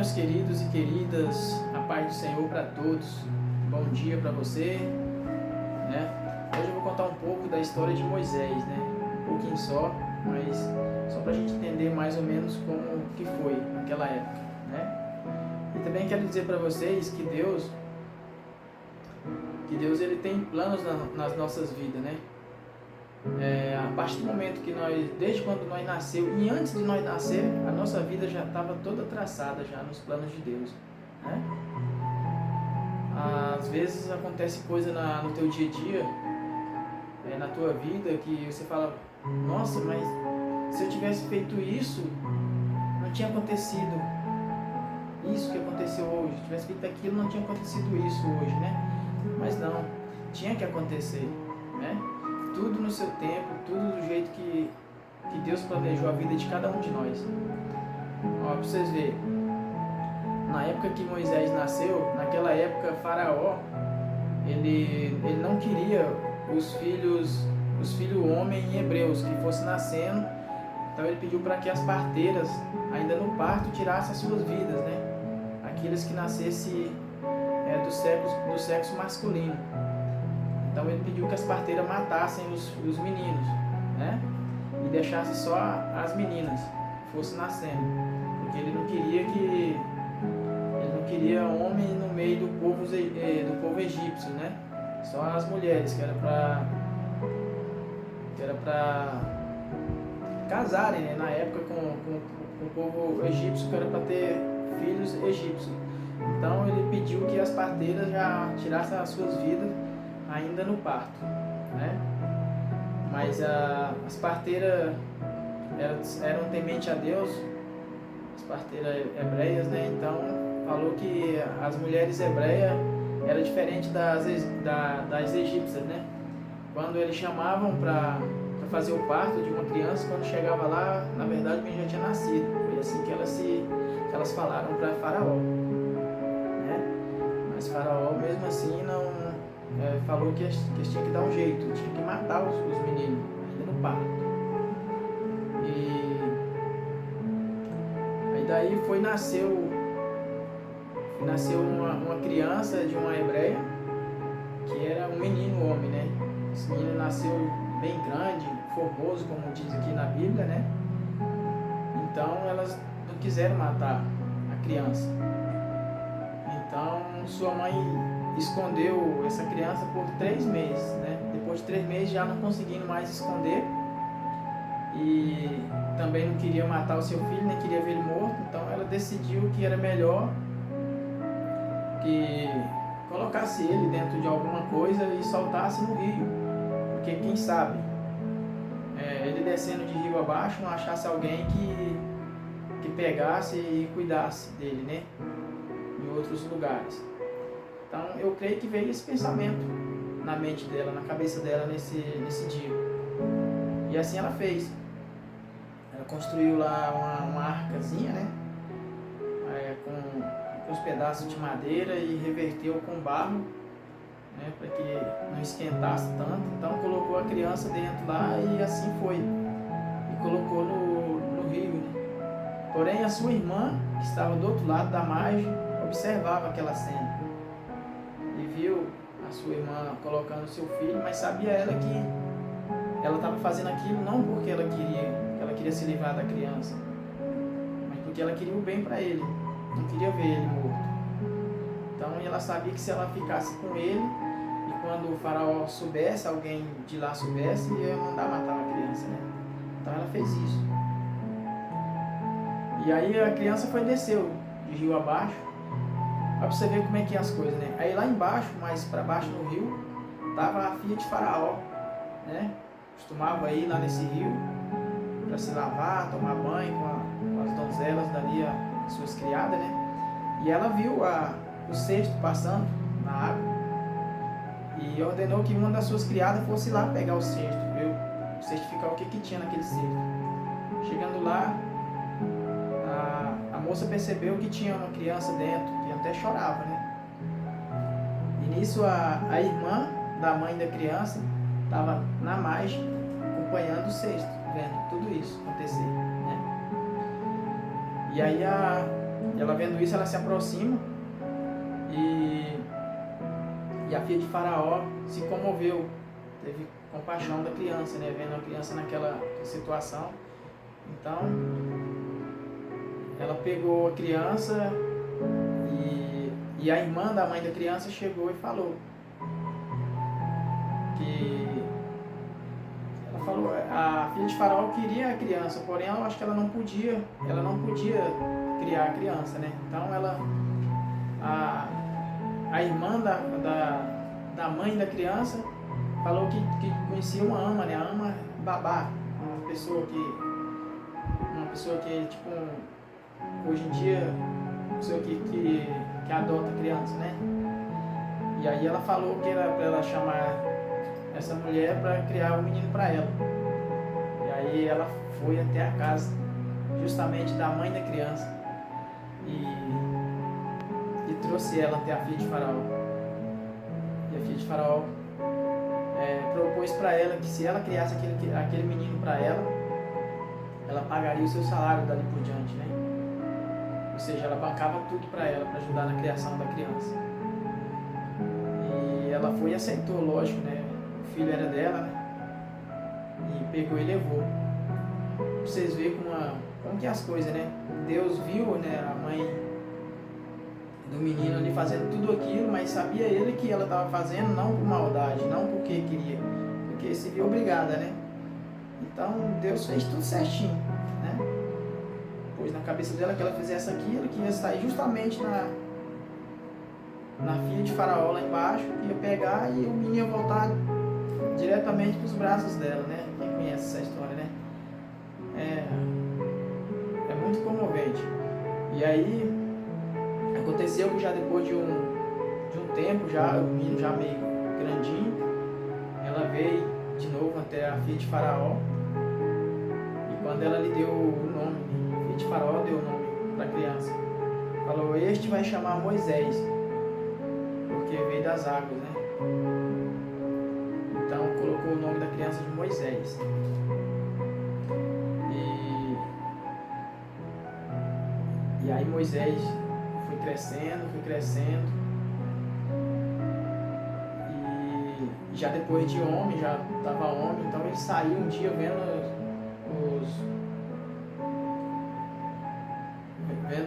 meus queridos e queridas, a paz do Senhor para todos. Bom dia para você, né? Hoje eu vou contar um pouco da história de Moisés, né? Um pouquinho só, mas só para a gente entender mais ou menos como que foi naquela época, né? E também quero dizer para vocês que Deus ele tem planos nas nossas vidas, né? A partir do momento que desde quando nós nasceu e antes de nós nascer, a nossa vida já estava toda traçada já nos planos de Deus, né? Às vezes acontece coisa no teu dia a dia, na tua vida, que você fala, nossa, mas se eu tivesse feito isso, não tinha acontecido isso que aconteceu hoje. Se tivesse feito aquilo, não tinha acontecido isso hoje, né? Mas não, tinha que acontecer, né? Tudo no seu tempo, tudo do jeito que Deus planejou a vida de cada um de nós. Ó, pra vocês verem, na época que Moisés nasceu, naquela época Faraó, ele não queria os filhos homem e hebreus que fossem nascendo. Então ele pediu para que as parteiras, ainda no parto, tirassem as suas vidas, né? Aqueles que nascessem do sexo masculino. Então ele pediu que as parteiras matassem os meninos, né? E deixassem só as meninas que fossem nascendo, porque ele não queria homem no meio do povo egípcio, né? Só as mulheres, que era para casarem, né? Na época com o povo egípcio, que era para ter filhos egípcios. Então ele pediu que as parteiras já tirassem as suas vidas ainda no parto, né? Mas as parteiras eram tementes a Deus, as parteiras hebreias, né? Então falou que as mulheres hebreias eram diferentes das egípcias, né? Quando eles chamavam para fazer o parto de uma criança, quando chegava lá, na verdade o menino já tinha nascido. Foi assim que elas falaram para Faraó, né? Mas Faraó mesmo assim não falou que eles tinham que dar um jeito, tinha que matar os meninos ainda no parto. E aí daí nasceu uma criança de uma hebreia, que era um menino homem, né? Esse menino nasceu bem grande, formoso, como diz aqui na Bíblia, né? Então elas não quiseram matar a criança. Então sua mãe escondeu essa criança por 3 meses, né? Depois de 3 meses, já não conseguindo mais esconder, e também não queria matar o seu filho, nem queria ver ele morto. Então ela decidiu que era melhor que colocasse ele dentro de alguma coisa e soltasse no rio, porque quem sabe ele descendo de rio abaixo não achasse alguém que pegasse e cuidasse dele, né? Em outros lugares. Então eu creio que veio esse pensamento na mente dela, na cabeça dela nesse dia. E assim ela fez. Ela construiu lá uma arcazinha, né? Com os pedaços de madeira, e reverteu com barro, né? Para que não esquentasse tanto. Então colocou a criança dentro lá e assim foi. E colocou no rio, né? Porém a sua irmã, que estava do outro lado da margem, observava aquela cena. E viu a sua irmã colocando o seu filho, mas sabia ela que ela estava fazendo aquilo não porque ela queria se livrar da criança, mas porque ela queria o bem para ele, não queria ver ele morto. Então ela sabia que se ela ficasse com ele, e quando o faraó soubesse, alguém de lá soubesse, ia mandar matar a criança, né? Então ela fez isso. E aí a criança desceu de rio abaixo. Pra você ver como é que é as coisas, né? Aí lá embaixo, mais para baixo no rio, tava a filha de Faraó, né? Costumava ir lá nesse rio para se lavar, tomar banho com as donzelas dali, as suas criadas, né? E ela viu o cesto passando na água e ordenou que uma das suas criadas fosse lá pegar o cesto, viu? Certificar o que tinha naquele cesto. Chegando lá, a moça percebeu que tinha uma criança dentro, que até chorava, né? E nisso a irmã da mãe da criança estava na margem, acompanhando o cesto, vendo tudo isso acontecer, né? E aí E ela vendo isso, ela se aproxima e a filha de Faraó se comoveu, teve compaixão da criança, né? Vendo a criança naquela situação. Então, ela pegou a criança e a irmã da mãe da criança chegou e falou que a filha de Faraó queria a criança, porém eu acho que ela não podia criar a criança, né? Então a irmã da mãe da criança falou que conhecia uma ama, né? A ama babá, uma pessoa que tipo, hoje em dia, uma pessoa que adota criança, né? E aí ela falou que era para ela chamar essa mulher para criar um menino para ela. E aí ela foi até a casa justamente da mãe da criança e trouxe ela até a filha de Faraó. E a filha de Faraó propôs para ela que se ela criasse aquele menino para ela pagaria o seu salário dali por diante, né? Ou seja, ela bancava tudo para ela, para ajudar na criação da criança. E ela foi e aceitou, lógico, né? O filho era dela, né? E pegou e levou. Pra vocês verem como que é as coisas, né? Deus viu, né, a mãe do menino ali fazendo tudo aquilo, mas sabia ele que ela estava fazendo não por maldade, não porque queria, porque se viu obrigada, né? Então Deus fez tudo certinho, né? Pôs na cabeça dela que ela fizesse aquilo, que ia sair justamente na filha de Faraó lá embaixo, que ia pegar e o menino ia voltar diretamente para os braços dela, né? Quem conhece essa história, né? É muito comovente. E aí aconteceu que já depois de um tempo, já o menino já meio grandinho, ela veio de novo até a filha de Faraó. E quando ela lhe deu o nome, a filha de Faraó deu o nome para a criança. Falou, este vai chamar Moisés, porque veio das águas, né? Então colocou o nome da criança de Moisés. E aí Moisés foi crescendo. E já depois de homem, já estava homem, então ele saiu um dia vendo,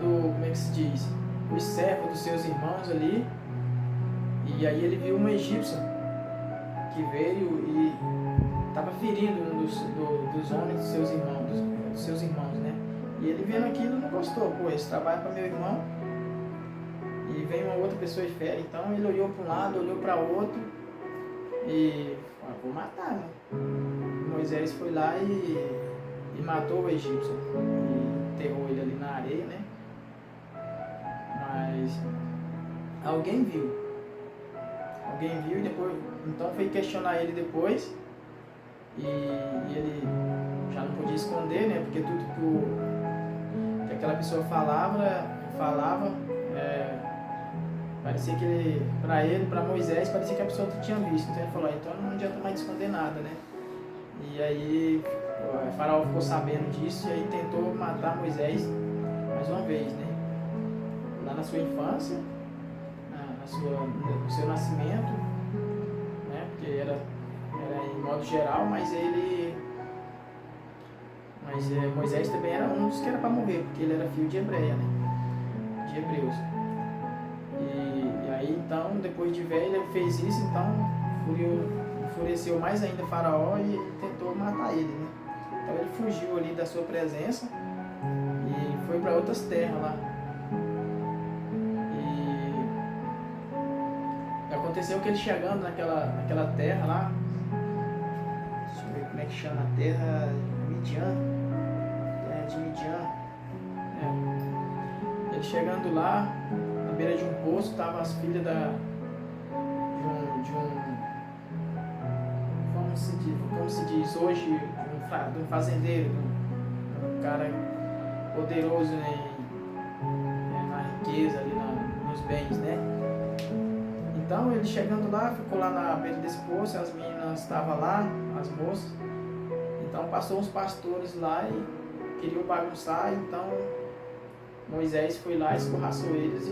como é que se diz, os servos dos seus irmãos ali. E aí ele viu uma egípcia que veio e estava ferindo um dos homens dos seus irmãos, né? E ele vendo aquilo não gostou, pô, esse trabalho para meu irmão. E vem uma outra pessoa e fere. Então ele olhou para um lado, olhou para outro e falou, vou matar, né? Moisés foi lá e matou o egípcio e enterrou ele ali na areia, né? Mas alguém viu e depois, então foi questionar ele depois e ele já não podia esconder, né? Porque tudo que aquela pessoa falava, parecia que para Moisés, parecia que a pessoa tinha visto. Então ele falou, então não adianta mais esconder nada, né? E aí o Faraó ficou sabendo disso e aí tentou matar Moisés mais uma vez, né? Lá na sua infância, no seu nascimento, né? Porque era em modo geral, mas Moisés também era um dos que era para morrer, porque ele era filho de Hebreia, né? De hebreus. E aí então, depois de velho, ele fez isso, então enfureceu mais ainda Faraó e tentou matar ele, né? Então ele fugiu ali da sua presença e foi para outras terras lá. E aconteceu que ele chegando naquela terra lá, deixa eu ver como é que chama a terra, Midian, terra de Midian. Ele chegando lá, na beira de um poço, estavam as filhas de um, como se diz hoje, de um fazendeiro, de um cara poderoso, né, na riqueza, ali nos bens, né? Então ele chegando lá, ficou lá na beira desse poço, as meninas estavam lá, as moças. Então passou uns pastores lá e queriam bagunçar, então Moisés foi lá, escorraçou eles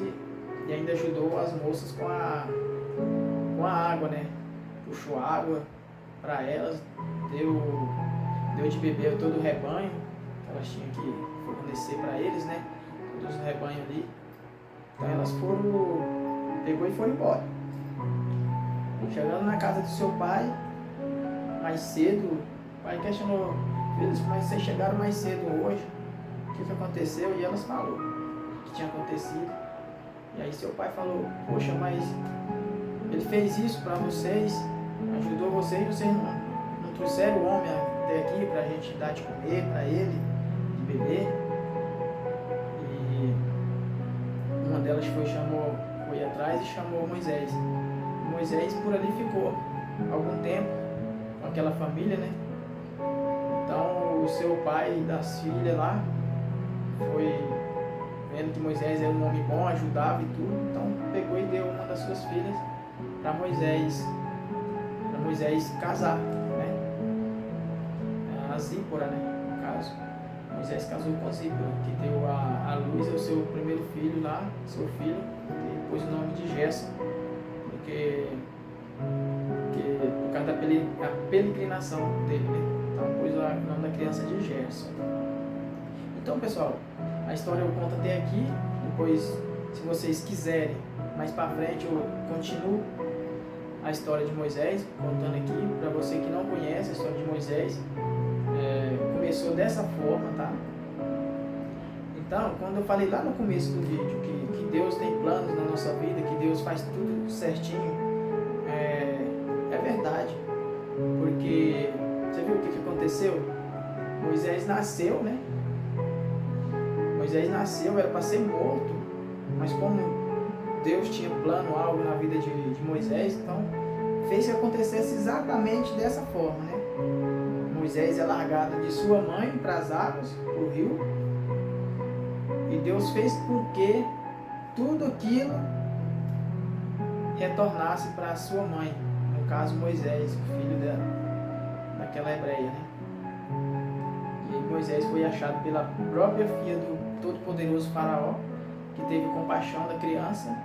e ainda ajudou as moças com a água, né? Puxou água para elas, deu de beber a todo o rebanho, que elas tinham que fornecer para eles, né? Todos os rebanhos ali. Então elas pegou e foram embora. Chegando na casa do seu pai, mais cedo, o pai questionou: filhos, mas vocês chegaram mais cedo hoje? O que aconteceu? E elas falaram o que tinha acontecido. E aí seu pai falou: poxa, mas ele fez isso para vocês, ajudou vocês não trouxeram o homem até aqui para a gente dar de comer para ele, de beber. E uma delas foi atrás e chamou Moisés. Moisés por ali ficou algum tempo com aquela família, né? Então o seu pai das filhas lá foi vendo que Moisés era um homem bom, ajudava e tudo, então pegou e deu uma das suas filhas para Moisés casar, né? A Zípora, né? No caso, Moisés casou com a Zípora, que deu a luz ao seu primeiro filho lá, seu filho, e pôs o nome de Gerson, porque por causa da peregrinação dele, né? Então pôs o nome da criança de Gerson. Então, pessoal, a história eu conto até aqui. Depois, se vocês quiserem, mais para frente eu continuo a história de Moisés, contando aqui para você que não conhece a história de Moisés. Começou dessa forma, tá? Então, quando eu falei lá no começo do vídeo que Deus tem planos na nossa vida, que Deus faz tudo certinho, é verdade. Porque você viu o que aconteceu? Moisés nasceu, né? Moisés nasceu, era para ser morto, mas como Deus tinha plano, algo na vida de Moisés, então fez que acontecesse exatamente dessa forma, né? Moisés é largado de sua mãe para as águas, para o rio, e Deus fez com que tudo aquilo retornasse para a sua mãe, no caso Moisés, o filho dela, daquela hebreia, né? E Moisés foi achado pela própria filha do todo-poderoso faraó, que teve compaixão da criança,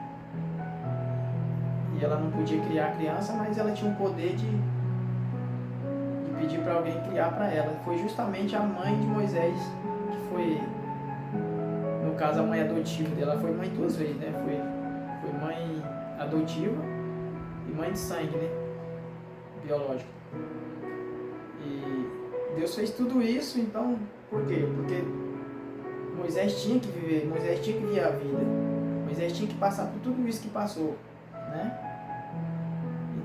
e ela não podia criar a criança, mas ela tinha o poder de pedir para alguém criar para ela. Foi justamente a mãe de Moisés que foi, no caso, a mãe adotiva dela. Foi mãe duas vezes, né? Foi mãe adotiva e mãe de sangue, né? Biológica. E Deus fez tudo isso, então, por quê? Porque Moisés tinha que viver, Moisés tinha que viver a vida, Moisés tinha que passar por tudo isso que passou, né?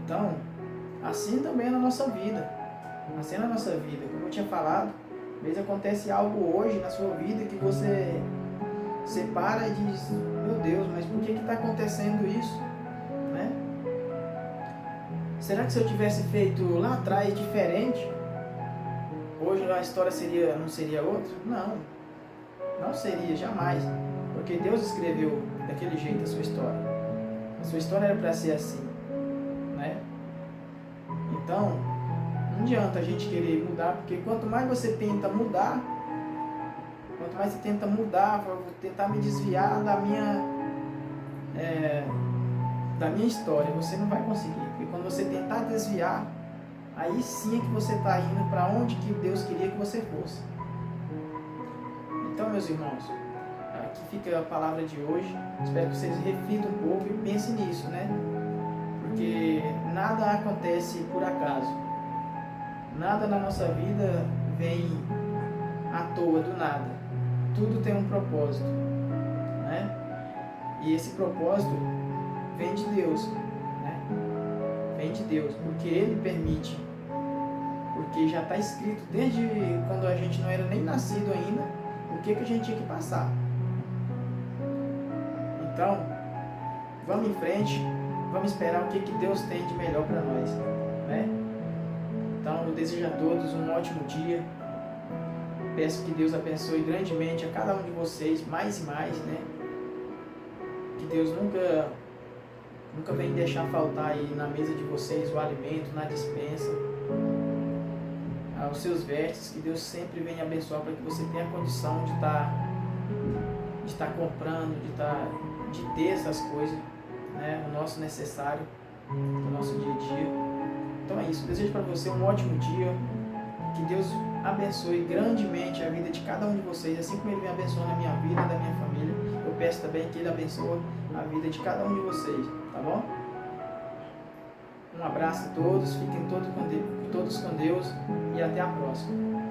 Então, assim também é na nossa vida, como eu tinha falado, às vezes acontece algo hoje na sua vida que você para e diz: meu Deus, mas por que está acontecendo isso, né? Será que se eu tivesse feito lá atrás diferente, hoje a história não seria outra? Não seria, jamais. Porque Deus escreveu daquele jeito a sua história. A sua história era para ser assim, né? Então, não adianta a gente querer mudar, porque quanto mais você tenta mudar, vou tentar me desviar da minha história, você não vai conseguir. Porque quando você tentar desviar, aí sim é que você está indo para onde que Deus queria que você fosse. Então, meus irmãos, aqui fica a palavra de hoje. Espero que vocês reflitam um pouco e pensem nisso, né? Porque nada acontece por acaso. Nada na nossa vida vem à toa, do nada. Tudo tem um propósito, né? E esse propósito vem de Deus, né? Vem de Deus, porque Ele permite. Porque já está escrito desde quando a gente não era nem nascido ainda, o que a gente tinha que passar. Então, vamos em frente, vamos esperar o que Deus tem de melhor para nós, né? Então, eu desejo a todos um ótimo dia. Peço que Deus abençoe grandemente a cada um de vocês, mais e mais, né? Que Deus nunca venha deixar faltar aí na mesa de vocês o alimento, na despensa, aos seus vestes, que Deus sempre venha abençoar para que você tenha a condição de estar de estar comprando, de ter essas coisas, né? O nosso necessário, o nosso dia a dia. Então é isso. Eu desejo para você um ótimo dia. Que Deus abençoe grandemente a vida de cada um de vocês, assim como Ele vem abençoando a minha vida e da minha família. Eu peço também que Ele abençoe a vida de cada um de vocês, tá bom? Um abraço a todos, fiquem todos com Deus e até a próxima.